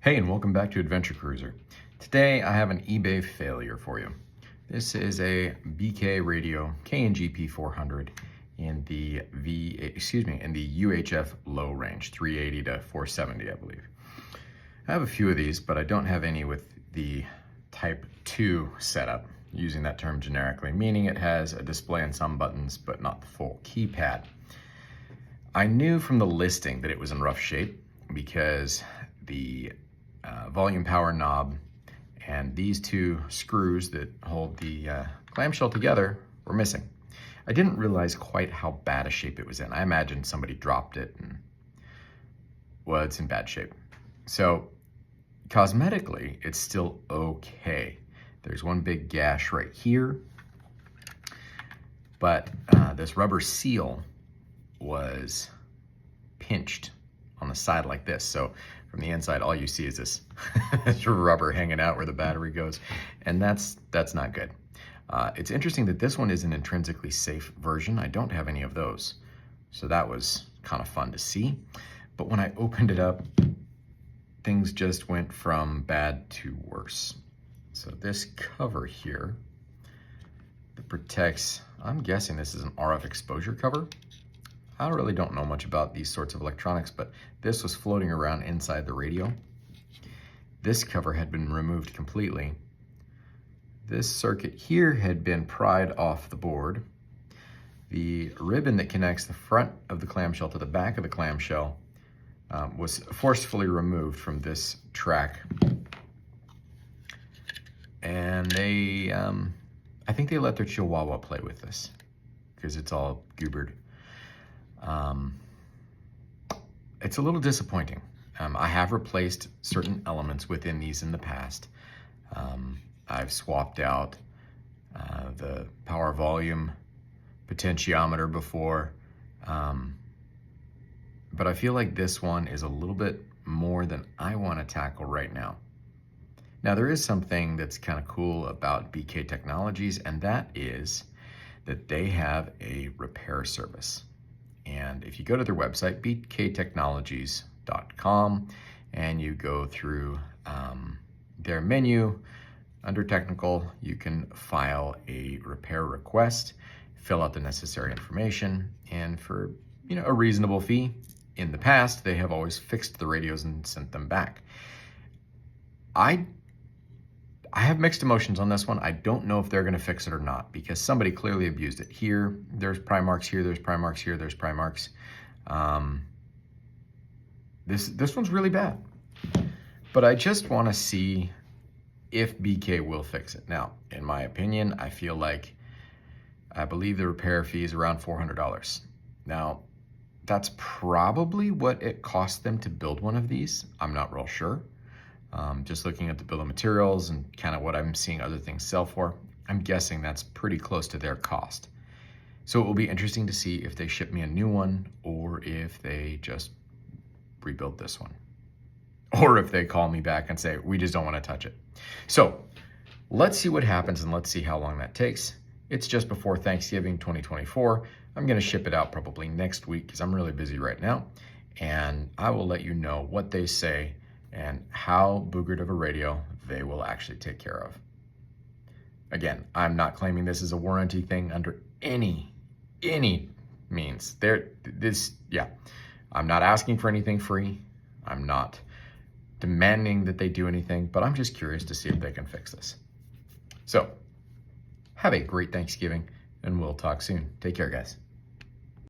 Hey, and welcome back to Adventurecruiser. Today I have an eBay failure for you. This is a BK radio KNG-P400 in the UHF low range, 380 to 470, I believe. I have a few of these, but I don't have any with the Type 2 setup, using that term generically, meaning it has a display and some buttons, but not the full keypad. I knew from the listing that it was in rough shape because the volume power knob and these two screws that hold the clamshell together were missing. I didn't realize quite how bad a shape it was in. I imagined somebody dropped it and, well, it's in bad shape. So cosmetically, it's still okay. There's one big gash right here, but this rubber seal was pinched on the side like this. So from the inside, all you see is this rubber hanging out where the battery goes, and that's not good. It's interesting that this one is an intrinsically safe version. I don't have any of those, so that was kind of fun to see. But when I opened it up, things just went from bad to worse. So this cover here that protects, I'm guessing this is an RF exposure cover. I really don't know much about these sorts of electronics, but this was floating around inside the radio. This cover had been removed completely. This circuit here had been pried off the board. The ribbon that connects the front of the clamshell to the back of the clamshell was forcefully removed from this track. And they, I think they let their Chihuahua play with this because it's all goobered. It's a little disappointing. I have replaced certain elements within these in the past. I've swapped out the power volume potentiometer before, but I feel like this one is a little bit more than I want to tackle right now. Now, there is something that's kind of cool about BK Technologies, and that is that they have a repair service. And if you go to their website, bktechnologies.com, and you go through their menu, under technical, you can file a repair request, fill out the necessary information, and for a reasonable fee, in the past, they have always fixed the radios and sent them back. I have mixed emotions on this one. I don't know if they're going to fix it or not because somebody clearly abused it. Here, there's pry marks. Here, there's pry marks. Here, there's pry marks. This one's really bad. But I just want to see if BK will fix it. Now, in my opinion, I believe the repair fee is around $400. Now, that's probably what it cost them to build one of these. I'm not real sure. Just looking at the bill of materials and kind of what I'm seeing other things sell for, I'm guessing that's pretty close to their cost. So it will be interesting to see if they ship me a new one or if they just rebuild this one. Or if they call me back and say, we just don't want to touch it. So let's see what happens and let's see how long that takes. It's just before Thanksgiving 2024. I'm going to ship it out probably next week because I'm really busy right now. And I will let you know what they say and how boogered of a radio they will actually take care of. Again, I'm not claiming this is a warranty thing under any means. I'm not asking for anything free. I'm not demanding that they do anything, but I'm just curious to see if they can fix this. So, have a great Thanksgiving, and we'll talk soon. Take care, guys.